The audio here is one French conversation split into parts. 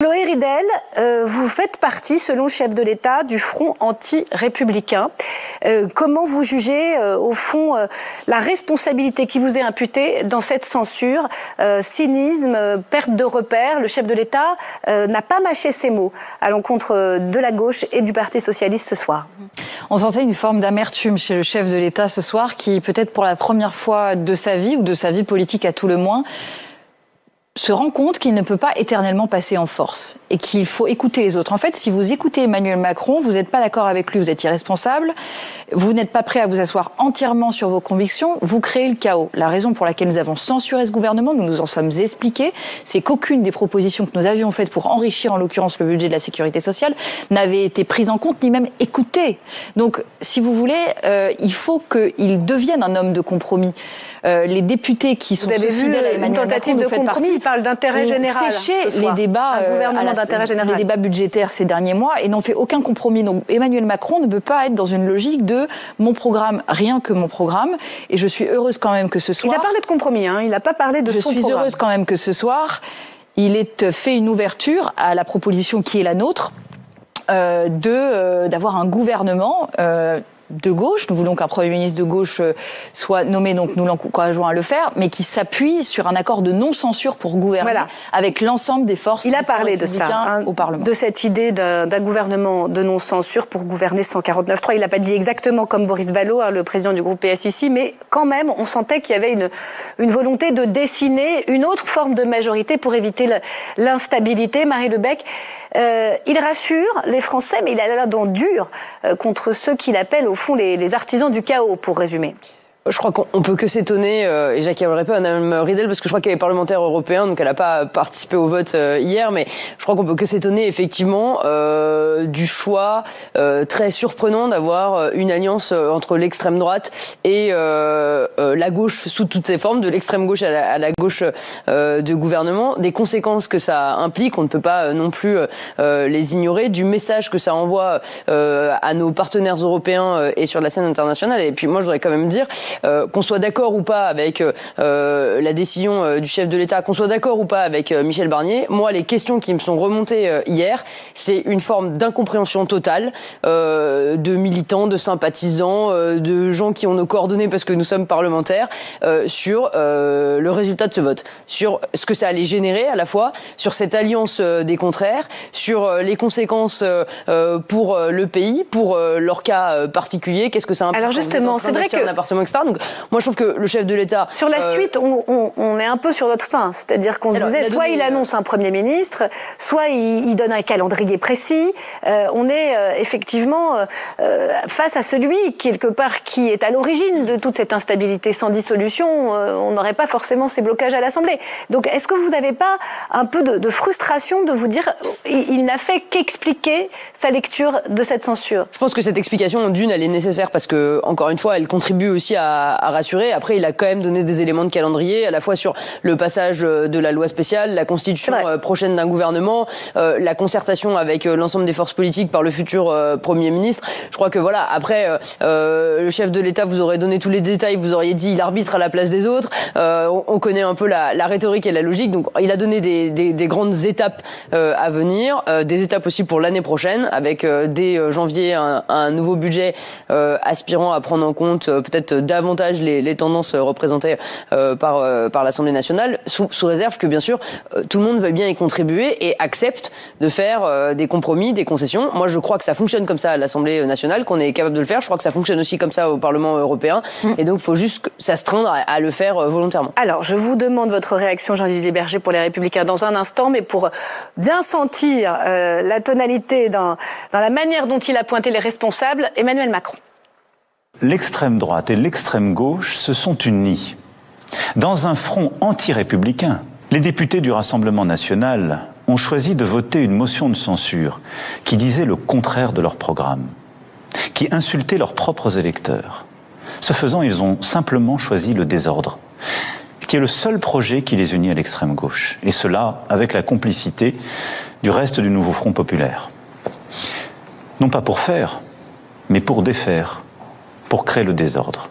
Chloé Ridel, vous faites partie, selon le chef de l'État, du front anti-républicain. Comment vous jugez, au fond, la responsabilité qui vous est imputée dans cette censure? Cynisme, perte de repères. Le chef de l'État n'a pas mâché ses mots à l'encontre de la gauche et du Parti socialiste ce soir. On sentait une forme d'amertume chez le chef de l'État ce soir qui, peut-être pour la première fois de sa vie, ou de sa vie politique à tout le moins, se rend compte qu'il ne peut pas éternellement passer en force et qu'il faut écouter les autres. En fait, si vous écoutez Emmanuel Macron, vous n'êtes pas d'accord avec lui, vous êtes irresponsable, vous n'êtes pas prêt à vous asseoir entièrement sur vos convictions, vous créez le chaos. La raison pour laquelle nous avons censuré ce gouvernement, nous nous en sommes expliqués, c'est qu'aucune des propositions que nous avions faites pour enrichir en l'occurrence le budget de la sécurité sociale n'avait été prise en compte ni même écoutée. Donc, si vous voulez, il faut qu'il devienne un homme de compromis. Les députés qui sont fidèles à Emmanuel Macron, nous faites partie, parle d'intérêt général. Séché les débats, les débats budgétaires ces derniers mois et n'ont fait aucun compromis. Donc Emmanuel Macron ne peut pas être dans une logique de mon programme, rien que mon programme. Et je suis heureuse quand même que ce soir. Il a parlé de compromis, hein. Il n'a pas parlé de son programme. Je suis heureuse quand même que ce soir, il ait fait une ouverture à la proposition qui est la nôtre d'avoir un gouvernement. De gauche, nous voulons qu'un Premier ministre de gauche soit nommé, donc nous l'encourageons à le faire, mais qui s'appuie sur un accord de non-censure pour gouverner avec l'ensemble des forces. Il a parlé de ça, au Parlement. De cette idée d'un gouvernement de non-censure pour gouverner sans 49.3. Il n'a pas dit exactement comme Boris Vallaud, le président du groupe PS ici, mais quand même, on sentait qu'il y avait une volonté de dessiner une autre forme de majorité pour éviter l'instabilité. Marie Lebec, il rassure les Français, mais il a la dent dure contre ceux qu'il appelle au fond les artisans du chaos, pour résumer. Je crois qu'on peut que s'étonner, et Jacques Aulrey-Peu, Madame Ridel, parce que je crois qu'elle est parlementaire européenne, donc elle n'a pas participé au vote hier, mais je crois qu'on peut que s'étonner effectivement du choix très surprenant d'avoir une alliance entre l'extrême droite et la gauche sous toutes ses formes, de l'extrême gauche à la gauche de gouvernement, des conséquences que ça implique, on ne peut pas non plus les ignorer, du message que ça envoie à nos partenaires européens et sur la scène internationale. Et puis moi, je voudrais quand même dire qu'on soit d'accord ou pas avec la décision du chef de l'État, qu'on soit d'accord ou pas avec Michel Barnier, moi, les questions qui me sont remontées hier, c'est une forme d'incompréhension totale de militants, de sympathisants, de gens qui ont nos coordonnées parce que nous sommes parlementaires, sur le résultat de ce vote, sur ce que ça allait générer à la fois, sur cette alliance des contraires, sur les conséquences pour le pays, pour leur cas particulier, qu'est-ce que ça implique. Alors justement, c'est vrai que un appartement, etc. Donc, moi, je trouve que le chef de l'État... Sur la suite, on est un peu sur notre fin. C'est-à-dire qu'on se disait, soit il annonce un Premier ministre, soit il donne un calendrier précis. On est effectivement face à celui, quelque part, qui est à l'origine de toute cette instabilité. Sans dissolution, on n'aurait pas forcément ces blocages à l'Assemblée. Donc, est-ce que vous n'avez pas un peu de frustration de vous dire, il n'a fait qu'expliquer sa lecture de cette censure? Je pense que cette explication, d'une, elle est nécessaire parce que, encore une fois, elle contribue aussi à rassurer. Après, il a quand même donné des éléments de calendrier, à la fois sur le passage de la loi spéciale, la constitution prochaine d'un gouvernement, la concertation avec l'ensemble des forces politiques par le futur Premier ministre. Je crois que voilà, après, le chef de l'État vous aurait donné tous les détails, vous auriez dit il arbitre à la place des autres. On connaît un peu la rhétorique et la logique. Donc, il a donné des grandes étapes à venir, des étapes aussi pour l'année prochaine, avec dès janvier un nouveau budget aspirant à prendre en compte peut-être davantage les tendances représentées par l'Assemblée nationale, sous réserve que, bien sûr, tout le monde veuille bien y contribuer et accepte de faire des compromis, des concessions. Moi, je crois que ça fonctionne comme ça à l'Assemblée nationale, qu'on est capable de le faire. Je crois que ça fonctionne aussi comme ça au Parlement européen. Et donc, il faut juste s'astreindre à le faire volontairement. Alors, je vous demande votre réaction, Jean-Didier Berger, pour Les Républicains dans un instant, mais pour bien sentir la tonalité dans la manière dont il a pointé les responsables, Emmanuel Macron. L'extrême droite et l'extrême gauche se sont unis dans un front anti-républicain. Les députés du Rassemblement national ont choisi de voter une motion de censure qui disait le contraire de leur programme, qui insultait leurs propres électeurs. Ce faisant, ils ont simplement choisi le désordre, qui est le seul projet qui les unit à l'extrême gauche, et cela avec la complicité du reste du nouveau Front populaire. Non pas pour faire, mais pour défaire, pour créer le désordre.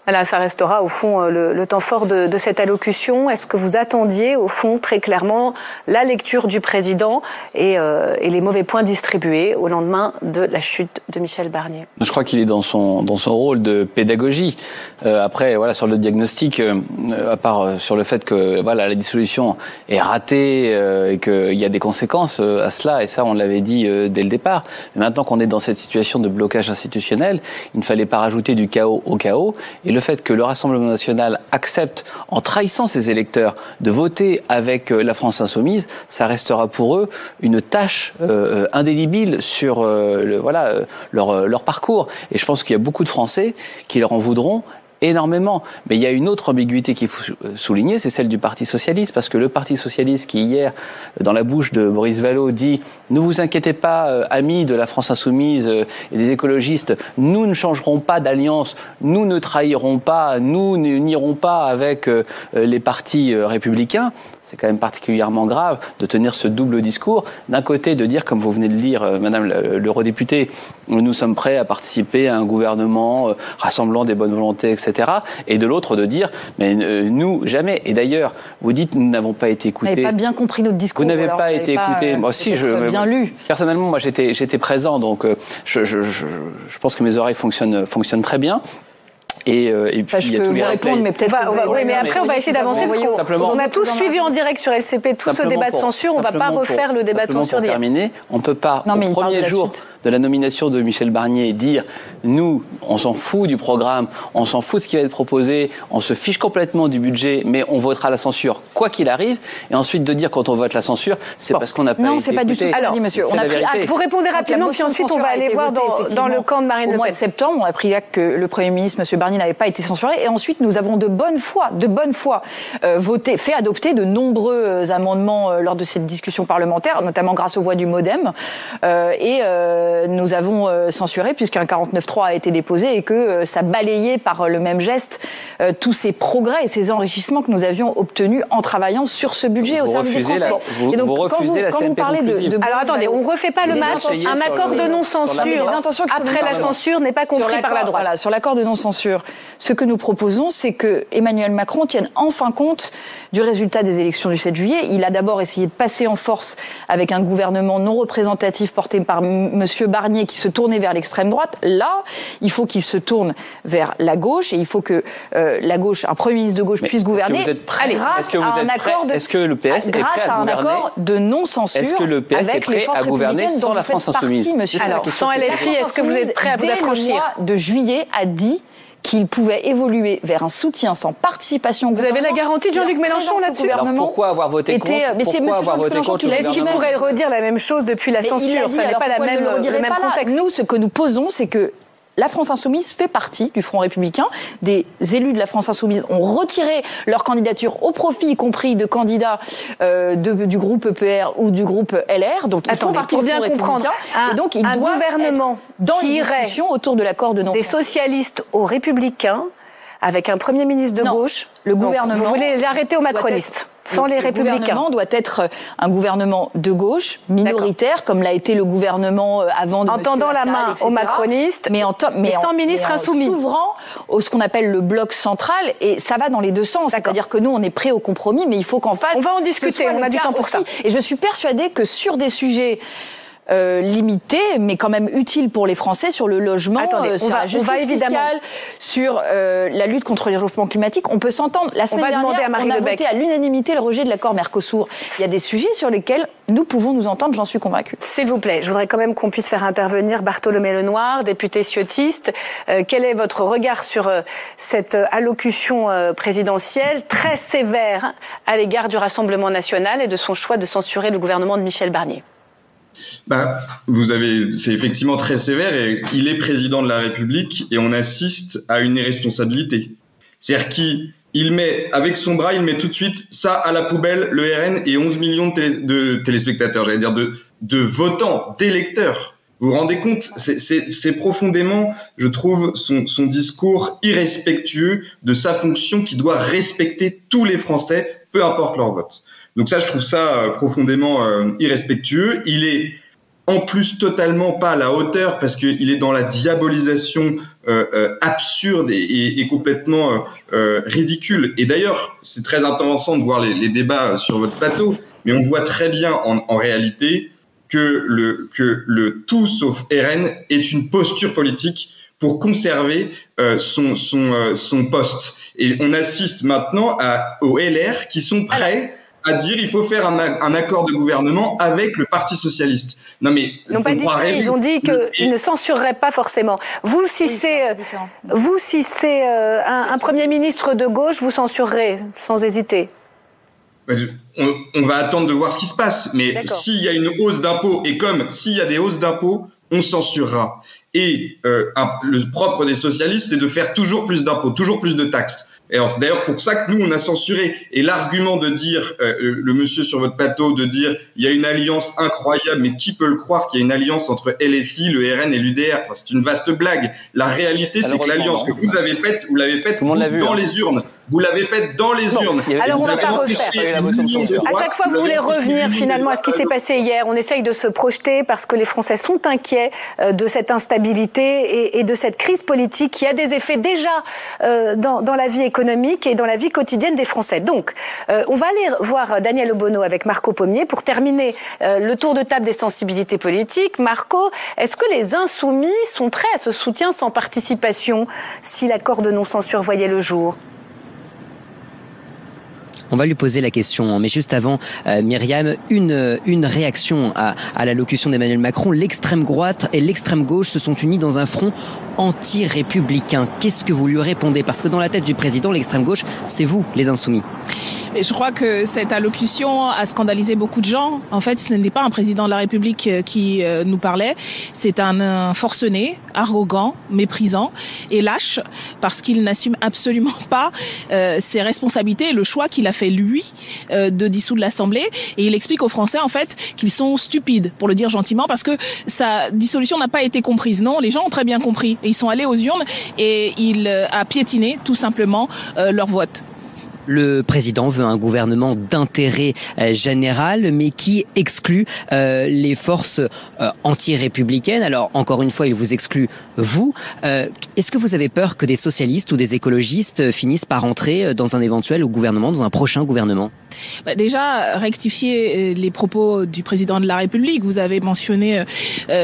Voilà, ça restera au fond le temps fort de cette allocution. Est-ce que vous attendiez au fond très clairement la lecture du président et les mauvais points distribués au lendemain de la chute de Michel Barnier? Je crois qu'il est dans son rôle de pédagogie. Après, voilà, sur le diagnostic, à part sur le fait que voilà, la dissolution est ratée et qu'il y a des conséquences à cela, et ça on l'avait dit dès le départ. Mais maintenant qu'on est dans cette situation de blocage institutionnel, il ne fallait pas rajouter du chaos au chaos. Et le fait que le Rassemblement national accepte, en trahissant ses électeurs, de voter avec la France insoumise, ça restera pour eux une tâche indélébile sur leur parcours. Et je pense qu'il y a beaucoup de Français qui leur en voudront énormément. Mais il y a une autre ambiguïté qu'il faut souligner, c'est celle du Parti socialiste, parce que le Parti socialiste qui hier, dans la bouche de Boris Vallaud, dit « Ne vous inquiétez pas, amis de la France insoumise et des écologistes, nous ne changerons pas d'alliance, nous ne trahirons pas, nous n'irons pas avec les partis républicains ». C'est quand même particulièrement grave de tenir ce double discours. D'un côté, de dire, comme vous venez de le dire, Madame l'eurodéputée, nous sommes prêts à participer à un gouvernement rassemblant des bonnes volontés, etc. Et de l'autre, de dire, mais nous, jamais. Et d'ailleurs, vous dites, nous n'avons pas été écoutés. Vous n'avez pas bien compris notre discours. Vous n'avez pas été écoutés. Moi aussi, bien lu. Personnellement, moi, j'étais présent, donc je pense que mes oreilles fonctionnent très bien. Et puis, je peux vous répondre, mais peut-être. Oui, mais après, on va essayer d'avancer. On a tous suivi en direct sur LCP tout ce débat de censure. On ne va pas refaire le débat de censure d'hier. On ne peut pas, au premier jour de la nomination de Michel Barnier, dire nous, on s'en fout du programme, on s'en fout de ce qui va être proposé, on se fiche complètement du budget, mais on votera la censure quoi qu'il arrive. Et ensuite de dire quand on vote la censure, c'est parce qu'on n'a pas été écouté. Non, c'est pas du tout ce qu'on a dit, monsieur. On a pris acte. Vous répondez rapidement, puis ensuite on va aller voir dans le camp de Marine Le Pen. Au mois de septembre, on a pris acte que le Premier ministre, monsieur Barnier, n'avait pas été censuré. Et ensuite, nous avons de bonne foi, fait adopter de nombreux amendements lors de cette discussion parlementaire, notamment grâce aux voix du MoDem. Nous avons censuré, puisqu'un 49.3 a été déposé et que ça balayait par le même geste tous ces progrès et ces enrichissements que nous avions obtenus en travaillant sur ce budget au service des Français. Vous refusez la CMP conclusive. Alors attendez, on ne refait pas le match. Un accord de non-censure après la censure n'est pas compris par la droite. Voilà, sur l'accord de non-censure, ce que nous proposons, c'est que Emmanuel Macron tienne enfin compte du résultat des élections du 7 juillet. Il a d'abord essayé de passer en force avec un gouvernement non représentatif porté par monsieur Barnier qui se tournait vers l'extrême droite. Là, il faut qu'il se tourne vers la gauche et il faut que la gauche, un Premier ministre de gauche puisse gouverner grâce à un accord de non-censure. Est-ce que le PS est prêt à gouverner sans la France insoumise? Alors, sans LFI, est-ce que vous êtes prêt à vous affranchir? Le mois de juillet a dit qu'il pouvait évoluer vers un soutien sans participation. Vous avez la garantie de Jean-Luc Mélenchon là-dessus? Alors pourquoi avoir voté contre? Pourquoi avoir voté contre? Est-ce qu'il pourrait redire la même chose depuis la censure? Ça n'est pas le même contexte. Nous, ce que nous posons, c'est que la France Insoumise fait partie du Front Républicain. Des élus de la France Insoumise ont retiré leur candidature au profit, y compris de candidats du groupe EPR ou du groupe LR. Donc ils font partie du Front Républicain. Et donc ils doivent être dans une discussion autour de l'accord de non-censure. Des socialistes aux Républicains, avec un Premier ministre de gauche. Le gouvernement. Vous voulez l'arrêter aux macronistes, sans les Républicains. Le gouvernement doit être un gouvernement de gauche, minoritaire, comme l'a été le gouvernement avant de en tendant la main aux macronistes, mais sans ministre insoumis. S'ouvrant au ce qu'on appelle le bloc central, et ça va dans les deux sens. C'est-à-dire que nous, on est prêts au compromis, mais il faut qu'en face. On va en discuter, on a du temps pour ça. Et je suis persuadée que sur des sujets limité, mais quand même utile pour les Français, sur le logement, sur la justice fiscale, sur la lutte contre le réchauffement climatique. On peut s'entendre. La semaine dernière, on a voté à l'unanimité le rejet de l'accord Mercosur. Il y a des sujets sur lesquels nous pouvons nous entendre, j'en suis convaincue. S'il vous plaît, je voudrais quand même qu'on puisse faire intervenir Bartholomé Lenoir, député ciotiste. Quel est votre regard sur cette allocution présidentielle très sévère à l'égard du Rassemblement national et de son choix de censurer le gouvernement de Michel Barnier? C'est effectivement très sévère et il est président de la République et on assiste à une irresponsabilité. C'est-à-dire qu'il met, avec son bras, il met tout de suite ça à la poubelle, le RN et 11 millions de téléspectateurs, j'allais dire de votants, d'électeurs. Vous vous rendez compte? C'est profondément, je trouve, son discours irrespectueux de sa fonction qui doit respecter tous les Français, peu importe leur vote. Donc ça, je trouve ça profondément irrespectueux. Il est en plus totalement pas à la hauteur parce qu'il est dans la diabolisation absurde et complètement ridicule. Et d'ailleurs, c'est très intéressant de voir les débats sur votre plateau, mais on voit très bien en réalité que le tout sauf RN est une posture politique pour conserver son poste. Et on assiste maintenant aux LR qui sont prêts à dire il faut faire un accord de gouvernement avec le Parti socialiste. Non mais ils n'ont pas dit ça, ils ont dit qu'ils ne censureraient pas forcément. Vous, si c'est un Premier ministre de gauche, vous censurerez sans hésiter. On va attendre de voir ce qui se passe. Mais s'il y a une hausse d'impôts, et comme s'il y a des hausses d'impôts, on censurera. Et le propre des socialistes, c'est de faire toujours plus d'impôts, toujours plus de taxes. Et alors, c'est d'ailleurs pour ça que nous, on a censuré. Et l'argument de dire, le monsieur sur votre plateau, de dire il y a une alliance incroyable, mais qui peut le croire qu'il y a une alliance entre LFI, le RN et l'UDR? Enfin, c'est une vaste blague. La réalité, c'est que l'alliance que vous avez faite, vous l'avez faite dans les urnes. Vous l'avez faite dans les urnes. Alors, on va pas refaire. À chaque fois, vous voulez revenir finalement à ce qui s'est passé hier. On essaye de se projeter parce que les Français sont inquiets de cette instabilité et de cette crise politique qui a des effets déjà dans la vie économique et dans la vie quotidienne des Français. Donc, on va aller voir Daniel Obono avec Marco Pommier pour terminer le tour de table des sensibilités politiques. Marco, est-ce que les Insoumis sont prêts à ce soutien sans participation si l'accord de non-censure voyait le jour ? On va lui poser la question, mais juste avant, Myriam, une réaction à l'allocution d'Emmanuel Macron. L'extrême droite et l'extrême gauche se sont unis dans un front anti-républicain. Qu'est-ce que vous lui répondez? Parce que dans la tête du président, l'extrême gauche, c'est vous, les Insoumis. Et je crois que cette allocution a scandalisé beaucoup de gens. En fait, ce n'est pas un président de la République qui nous parlait. C'est un forcené, arrogant, méprisant et lâche parce qu'il n'assume absolument pas ses responsabilités et le choix qu'il a fait, lui, de dissoudre l'Assemblée. Et il explique aux Français, en fait, qu'ils sont stupides, pour le dire gentiment, parce que sa dissolution n'a pas été comprise. Non, les gens ont très bien compris. Et ils sont allés aux urnes et il a piétiné, tout simplement, leur vote. Le président veut un gouvernement d'intérêt général, mais qui exclut les forces anti-républicaines. Alors, encore une fois, il vous exclut, vous. Est-ce que vous avez peur que des socialistes ou des écologistes finissent par entrer dans un éventuel gouvernement, dans un prochain gouvernement? Déjà, rectifier les propos du président de la République. Vous avez mentionné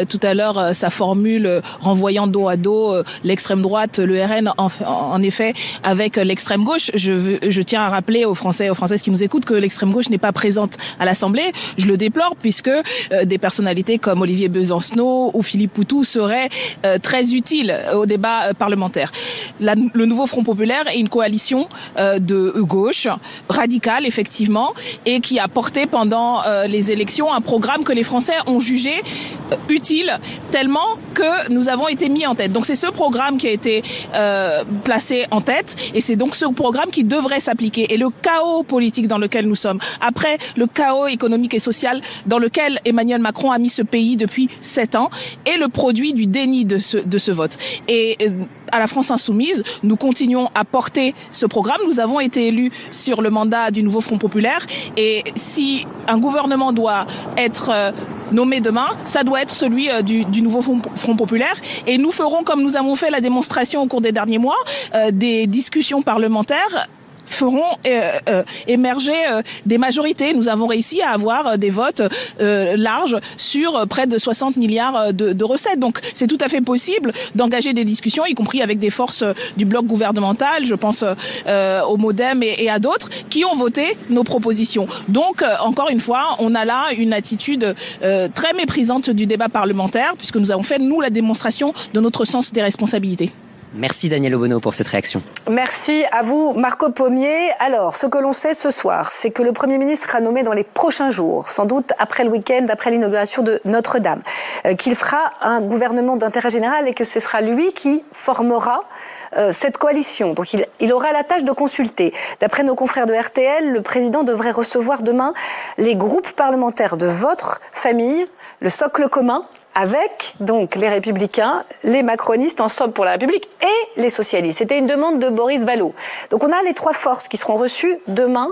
tout à l'heure sa formule renvoyant dos à dos l'extrême droite, le RN, en effet, avec l'extrême gauche. Je tiens à rappeler aux Français et aux Françaises qui nous écoutent que l'extrême gauche n'est pas présente à l'Assemblée. Je le déplore puisque des personnalités comme Olivier Besancenot ou Philippe Poutou seraient très utiles au débat parlementaire. Le nouveau Front populaire est une coalition de gauche radicale, effectivement, et qui a porté pendant les élections un programme que les Français ont jugé utile tellement que nous avons été mis en tête. Donc c'est ce programme qui a été placé en tête et c'est donc ce programme qui devrait s'appliquer. Et le chaos politique dans lequel nous sommes, après le chaos économique et social dans lequel Emmanuel Macron a mis ce pays depuis 7 ans, est le produit du déni de ce vote. Et à la France Insoumise, nous continuons à porter ce programme. Nous avons été élus sur le mandat du nouveau Front populaire et si un gouvernement doit être nommé demain, ça doit être celui du nouveau Front populaire et nous ferons, comme nous avons fait la démonstration au cours des derniers mois, des discussions parlementaires feront émerger des majorités. Nous avons réussi à avoir des votes larges sur près de 60 milliards de recettes. Donc c'est tout à fait possible d'engager des discussions, y compris avec des forces du bloc gouvernemental, je pense au MoDem et à d'autres, qui ont voté nos propositions. Donc encore une fois, on a là une attitude très méprisante du débat parlementaire, puisque nous avons fait, nous, la démonstration de notre sens des responsabilités. Merci Daniel Obono pour cette réaction. Merci à vous Marco Pommier. Alors, ce que l'on sait ce soir, c'est que le Premier ministre sera nommé dans les prochains jours, sans doute après le week-end, après l'inauguration de Notre-Dame, qu'il fera un gouvernement d'intérêt général et que ce sera lui qui formera cette coalition. Donc il aura la tâche de consulter. D'après nos confrères de RTL, le président devrait recevoir demain les groupes parlementaires de votre famille, le socle commun, avec donc les Républicains, les macronistes, Ensemble pour la République et les socialistes. C'était une demande de Boris Vallaud. Donc on a les 3 forces qui seront reçues demain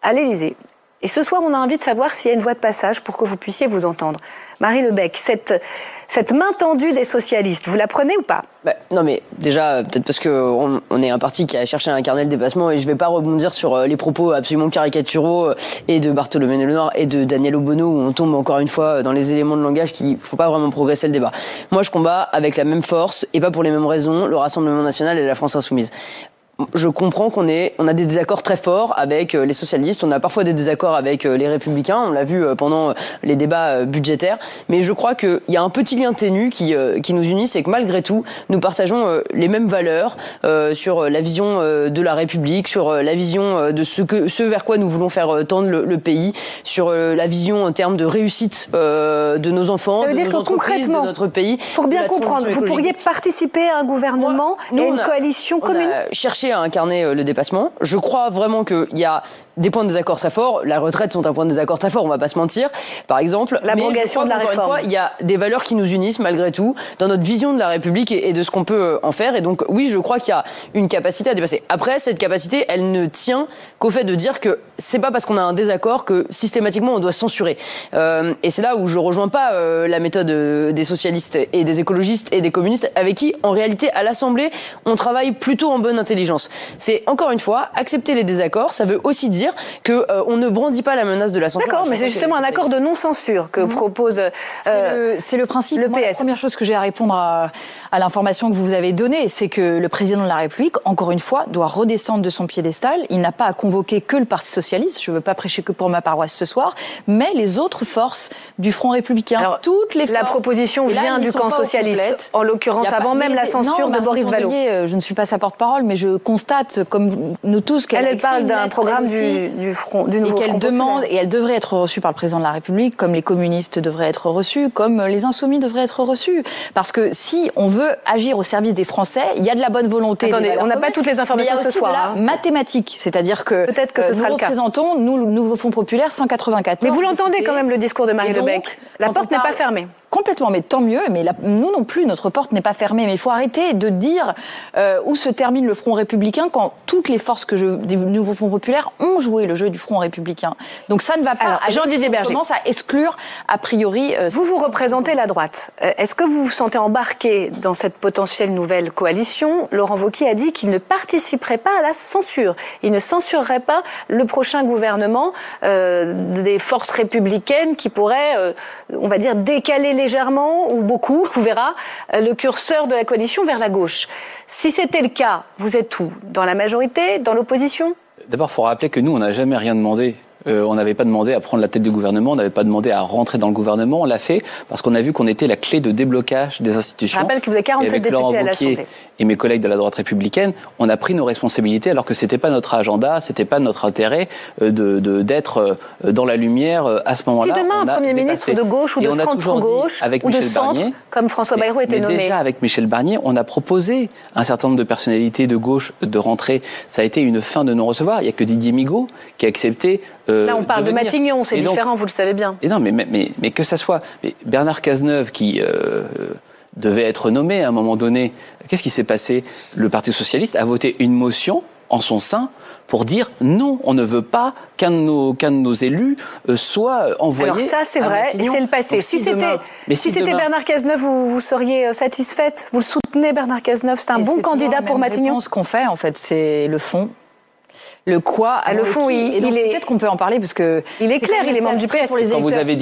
à l'Élysée. Et ce soir, on a envie de savoir s'il y a une voie de passage pour que vous puissiez vous entendre. Marie Lebec, cette main tendue des socialistes, vous la prenez ou pas? Non mais déjà, peut-être parce qu'on est un parti qui a cherché à incarner le dépassement et je vais pas rebondir sur les propos absolument caricaturaux et de Bartholomé Lenoir et de Daniel Obono où on tombe encore une fois dans les éléments de langage qu'il faut pas vraiment progresser le débat. Moi je combats avec la même force et pas pour les mêmes raisons le Rassemblement National et la France Insoumise. Je comprends on a des désaccords très forts avec les socialistes, on a parfois des désaccords avec les républicains, on l'a vu pendant les débats budgétaires, mais je crois qu'il y a un petit lien ténu qui nous unit, c'est que malgré tout, nous partageons les mêmes valeurs sur la vision de la République, sur la vision de ce vers quoi nous voulons faire tendre le pays, sur la vision en termes de réussite de nos enfants, de nos entreprises, de notre pays. Pour bien comprendre, vous pourriez participer à un gouvernement et une coalition commune? À incarner le dépassement. Je crois vraiment qu'il y a des points de désaccord très forts. La retraite sont un point de désaccord très fort, on va pas se mentir. Par exemple, l'abrogation de la réforme. Une fois, il y a des valeurs qui nous unissent malgré tout dans notre vision de la République et de ce qu'on peut en faire. Et donc, oui, je crois qu'il y a une capacité à dépasser. Après, cette capacité, elle ne tient qu'au fait de dire que c'est pas parce qu'on a un désaccord que systématiquement on doit censurer. Et c'est là où je rejoins pas la méthode des socialistes et des écologistes et des communistes avec qui, en réalité, à l'Assemblée, on travaille plutôt en bonne intelligence. C'est encore une fois accepter les désaccords. Ça veut aussi dire que on ne brandit pas la menace de la censure. D'accord, mais c'est justement un accord de non-censure que propose c'est le principe. Le PS. La première chose que j'ai à répondre à l'information que vous avez donnée, c'est que le président de la République, encore une fois, doit redescendre de son piédestal. Il n'a pas à convoquer que le Parti socialiste. Je ne veux pas prêcher que pour ma paroisse ce soir, mais les autres forces du Front républicain. Alors, toutes les forces. La proposition vient du camp socialiste, en l'occurrence avant même la censure de Boris Vallaud. Je ne suis pas sa porte-parole, mais je constate, comme nous tous, qu'elle parle d'un programme du Front, du nouveau et qu'elle demande, et elle devrait être reçue par le président de la République, comme les communistes devraient être reçus, comme les insoumis devraient être reçus. Parce que si on veut agir au service des Français, il y a de la bonne volonté. Attendez, on n'a pas toutes les informations ce soir. Il y a aussi de la mathématique, c'est-à-dire que, peut-être que ce sera le cas. Nous représentons, nous, le Nouveau Front Populaire, 194. Mais vous l'entendez quand même le discours de Marie Lebec. La porte n'est pas fermée. Complètement, mais tant mieux. Mais nous non plus, notre porte n'est pas fermée. Mais il faut arrêter de dire où se termine le Front républicain quand toutes les forces du Nouveau Front populaire ont joué le jeu du Front républicain. Donc ça ne va pas. Alors, Jean-Didier Berger, on commence à exclure a priori. Vous représentez la droite. Est-ce que vous vous sentez embarqué dans cette potentielle nouvelle coalition? Laurent Wauquiez a dit qu'il ne participerait pas à la censure. Il ne censurerait pas le prochain gouvernement des forces républicaines qui pourraient, on va dire, décaler légèrement ou beaucoup, on verra, le curseur de la coalition vers la gauche. Si c'était le cas, vous êtes où? Dans la majorité? Dans l'opposition? D'abord, il faut rappeler que nous, on n'a jamais rien demandé. On n'avait pas demandé à prendre la tête du gouvernement, on n'avait pas demandé à rentrer dans le gouvernement. On l'a fait parce qu'on a vu qu'on était la clé de déblocage des institutions. Je rappelle que vous avez 47 députés à l'Assemblée. Et mes collègues de la droite républicaine, on a pris nos responsabilités alors que c'était pas notre agenda, c'était pas notre intérêt d'être dans la lumière à ce moment-là. Si demain un Premier ministre de gauche ou de centre-gauche ou de centre, comme François Bayrou était nommé. Déjà avec Michel Barnier, on a proposé un certain nombre de personnalités de gauche de rentrer. Ça a été une fin de non-recevoir. Il n'y a que Didier Migaud qui a accepté. Là, on parle de Matignon, c'est différent, vous le savez bien. Et non, mais que ça soit. Mais Bernard Cazeneuve, qui devait être nommé à un moment donné, qu'est-ce qui s'est passé? Le Parti socialiste a voté une motion en son sein pour dire non, on ne veut pas qu'un de nos élus soit envoyé. Alors ça, c'est vrai, et c'est le passé. Donc, si c'était Bernard Cazeneuve, vous seriez satisfaite? Vous le soutenez, Bernard Cazeneuve? C'est un bon candidat pour Matignon? Ce qu'on fait, en fait, c'est le fond. Le quoi, le fond, peut-être qu'on peut en parler parce que il est clair, il est membre du PS. Quand vous avez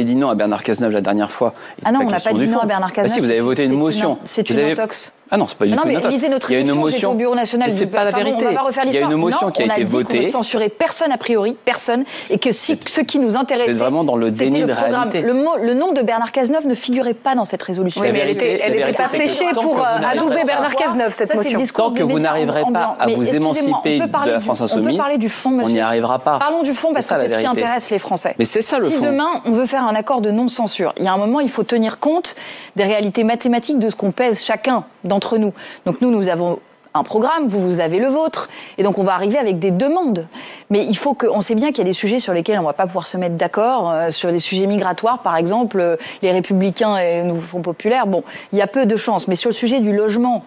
dit non à Bernard Cazeneuve la dernière fois. Ah non, on n'a pas dit non à Bernard Cazeneuve. Si vous avez voté une motion, c'est une intox. Ah non, c'est pas du tout. Non, mais lisez notre résolution au Bureau national. C'est pas la vérité. On va pas refaire l'histoire. Il y a une motion qui a été votée. On ne censurait personne a priori, personne, et que ce qui nous intéressait, c'est vraiment dans le déni de réalité. Le nom de Bernard Cazeneuve ne figurait pas dans cette résolution. Oui, mais elle n'était pas fléchée pour adouber Bernard Cazeneuve, cette motion. Tant que vous n'arriverez pas à vous émanciper de la France insoumise, on peut parler du fond, monsieur. On n'y arrivera pas. Parlons du fond parce que c'est ce qui intéresse les Français. Mais c'est ça le fond. Si demain on veut faire un accord de non-censure, il y a un moment il faut tenir compte des réalités mathématiques de ce qu'on pèse chacun d'entre nous. Donc nous avons un programme, vous avez le vôtre, et donc on va arriver avec des demandes. Mais il faut on sait bien qu'il y a des sujets sur lesquels on ne va pas pouvoir se mettre d'accord, sur les sujets migratoires par exemple, les Républicains et le Nouveau Front Populaire, bon, il y a peu de chance. Mais sur le sujet du logement,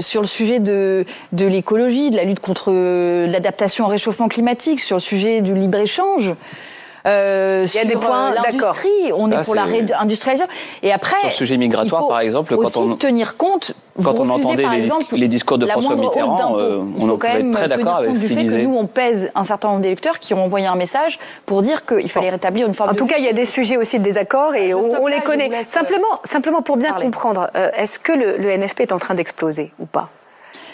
sur le sujet de l'écologie, de la lutte contre l'adaptation au réchauffement climatique, sur le sujet du libre-échange. Il y a des points, l'industrie, on est pour la réindustrialisation. Et après, sur le sujet migratoire, par exemple, quand on tenir compte, quand on entendait les discours de François Mitterrand, on peut être très d'accord avec ce qu'il disait. Que nous, on pèse un certain nombre d'électeurs qui ont envoyé un message pour dire qu'il fallait rétablir une forme En tout cas, il y a des sujets aussi de désaccord et on les connaît. Simplement pour bien comprendre, est-ce que le NFP est en train d'exploser ou pas ?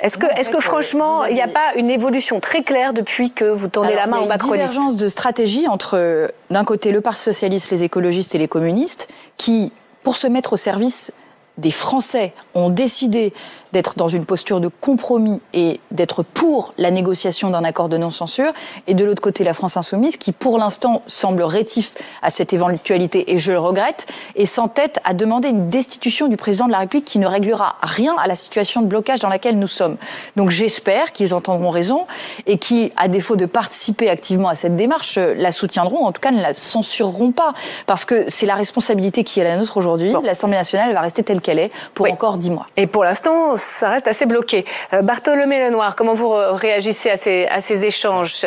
Est-ce que franchement, il n'y a pas une évolution très claire depuis que vous tendez la main aux macronistes ? Il y a une divergence de stratégie entre, d'un côté, le Parti socialiste, les écologistes et les communistes, qui, pour se mettre au service des Français, ont décidé d'être dans une posture de compromis et d'être pour la négociation d'un accord de non-censure, et de l'autre côté la France insoumise qui pour l'instant semble rétif à cette éventualité, et je le regrette, et s'entête à demander une destitution du président de la République qui ne réglera rien à la situation de blocage dans laquelle nous sommes. Donc j'espère qu'ils entendront raison et qui, à défaut de participer activement à cette démarche, la soutiendront, en tout cas ne la censureront pas, parce que c'est la responsabilité qui est la nôtre aujourd'hui. Bon. L'Assemblée nationale va rester telle qu'elle est pour encore 10 mois. Et pour l'instant, ça reste assez bloqué. Bartholomé Lenoir, comment vous réagissez à ces échanges ?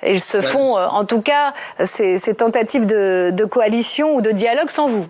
Ils se font, en tout cas, ces tentatives de coalition ou de dialogue sans vous.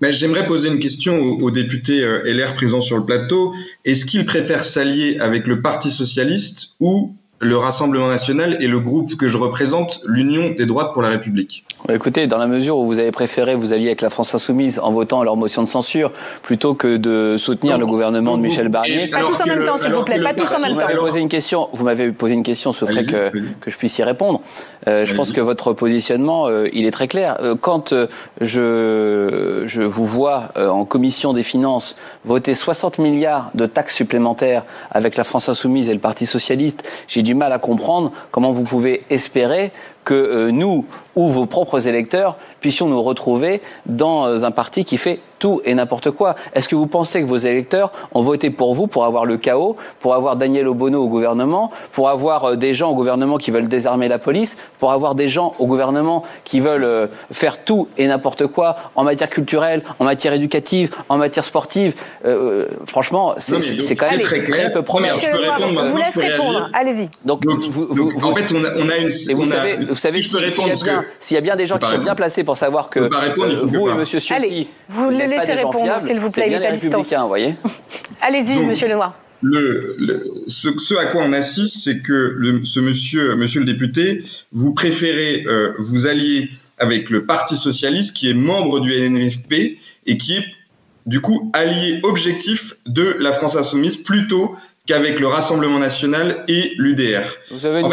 J'aimerais poser une question aux députés LR présents sur le plateau. Est-ce qu'ils préfèrent s'allier avec le Parti socialiste ou le Rassemblement national et le groupe que je représente, l'Union des droites pour la République? Écoutez, dans la mesure où vous avez préféré vous allier avec la France insoumise en votant leur motion de censure, plutôt que de soutenir le gouvernement de Michel Barnier... Pas tous en même temps, s'il vous plaît, pas tous en même temps. Vous m'avez posé une question, ce serait que je puisse y répondre. Je pense que votre positionnement, il est très clair. Quand je vous vois en commission des finances voter 60 milliards de taxes supplémentaires avec la France insoumise et le Parti socialiste, j'ai du mal à comprendre comment vous pouvez espérer que nous ou vos propres électeurs puissions nous retrouver dans un parti qui fait tout et n'importe quoi. Est-ce que vous pensez que vos électeurs ont voté pour vous pour avoir le chaos, pour avoir Daniel Obono au gouvernement, pour avoir des gens au gouvernement qui veulent désarmer la police, pour avoir des gens au gouvernement qui veulent faire tout et n'importe quoi en matière culturelle, en matière éducative, en matière sportive? Franchement, c'est quand même très peu prometteur. Je peux répondre maintenant. Je vous laisse répondre. Allez-y. Donc, en fait, on a une... Et vous savez s'il y a bien des gens qui sont bien placés pour savoir que vous et M. Ciotti... Vous le laissez répondre, s'il vous plaît, il est à distance. Vous voyez. Allez-y, monsieur Lenoir. Ce à quoi on assiste, c'est que monsieur le député, vous préférez vous allier avec le Parti socialiste, qui est membre du NFP et qui est du coup allié objectif de la France insoumise, plutôt qu'avec le Rassemblement national et l'UDR. Vous savez, on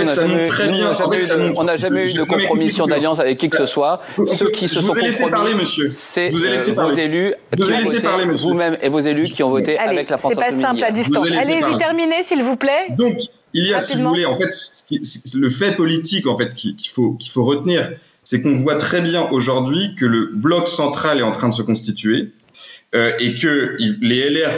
n'a jamais eu de compromission d'alliance avec qui que ce soit. Ceux qui se sont compromis, c'est vos élus, vous-même et vos élus qui ont voté avec la France insoumise. C'est pas simple à distance. Allez-y, terminez, s'il vous plaît. Donc, il y a, si vous voulez, en fait, le fait politique, en fait, qu'il faut retenir, c'est qu'on voit très bien aujourd'hui que le bloc central est en train de se constituer. Et que les LR,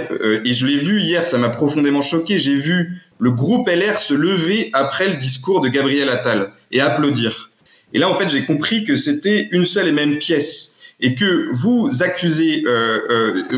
et je l'ai vu hier, ça m'a profondément choqué, j'ai vu le groupe LR se lever après le discours de Gabriel Attal et applaudir. Et là, en fait, j'ai compris que c'était une seule et même pièce. Et que vous accusez,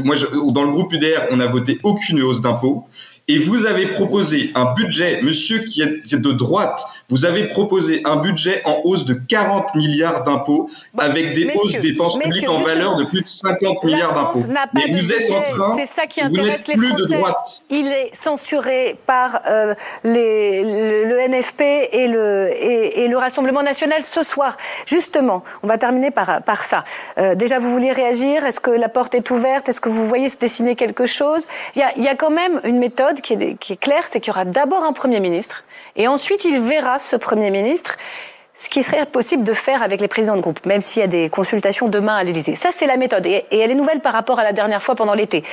moi, dans le groupe UDR, on n'a voté aucune hausse d'impôts. Et vous avez proposé un budget, monsieur qui est de droite, vous avez proposé un budget en hausse de 40 milliards d'impôts avec des hausses des dépenses publiques en valeur de plus de 50 milliards d'impôts. Mais vous êtes en train, c'est ça qui intéresse les Français. De droite. Il est censuré par le NFP et le Rassemblement national ce soir. Justement, on va terminer par ça. Déjà, vous vouliez réagir? Est-ce que la porte est ouverte? Est-ce que vous voyez se dessiner quelque chose? Il y a quand même une méthode qui est claire, c'est qu'il y aura d'abord un Premier ministre et ensuite il verra ce Premier ministre ce qui serait possible de faire avec les présidents de groupe, même s'il y a des consultations demain à l'Élysée. Ça, c'est la méthode et elle est nouvelle par rapport à la dernière fois pendant l'été.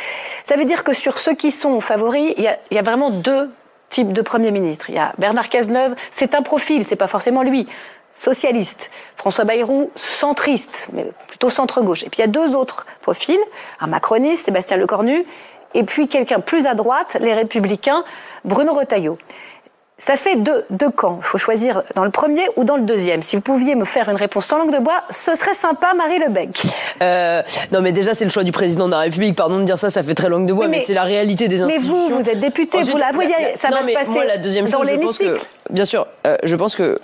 Ça veut dire que sur ceux qui sont favoris, il y a vraiment deux types de Premier ministre. Il y a Bernard Cazeneuve, c'est un profil, c'est pas forcément lui. Socialiste, François Bayrou, centriste, mais plutôt centre-gauche. Et puis il y a deux autres profils, un macroniste, Sébastien Lecornu, et puis quelqu'un plus à droite, les Républicains, Bruno Retailleau. Ça fait deux camps. Il faut choisir dans le premier ou dans le deuxième. Si vous pouviez me faire une réponse sans langue de bois, ce serait sympa, Marie Lebec. Non, mais déjà, c'est le choix du président de la République. Pardon de dire ça, ça fait très langue de bois, mais c'est la réalité des institutions. Mais vous êtes député, ensuite, vous la voyez, ça va se passer moi, la deuxième chose, je pense que, bien sûr, je pense que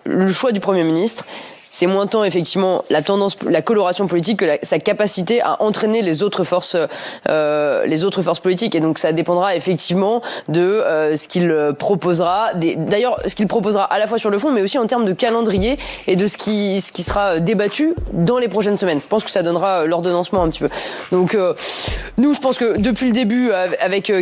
le choix du Premier ministre, c'est moins tant effectivement la tendance, la coloration politique que sa capacité à entraîner les autres forces politiques. Et donc ça dépendra effectivement de ce qu'il proposera. D'ailleurs, ce qu'il proposera à la fois sur le fond, mais aussi en termes de calendrier et de ce qui sera débattu dans les prochaines semaines. Je pense que ça donnera l'ordonnancement un petit peu. Donc nous, je pense que depuis le début, avec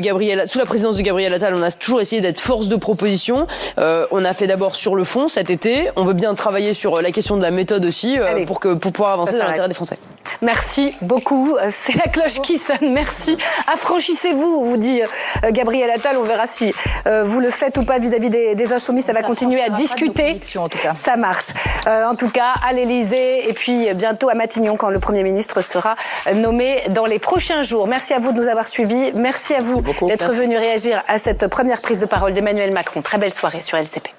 sous la présidence de Gabriel Attal, on a toujours essayé d'être force de proposition. On a fait d'abord sur le fond cet été. On veut bien travailler sur la question de la méthode aussi pour pouvoir avancer dans l'intérêt des Français. Merci beaucoup. C'est la cloche qui sonne. Merci. Affranchissez-vous, vous dit Gabriel Attal. On verra si vous le faites ou pas vis-à-vis des insoumis. Ça va continuer à discuter. En tout cas. Ça marche. En tout cas, à l'Élysée et puis bientôt à Matignon quand le Premier ministre sera nommé dans les prochains jours. Merci à vous de nous avoir suivis. Merci à vous d'être venu réagir à cette première prise de parole d'Emmanuel Macron. Très belle soirée sur LCP.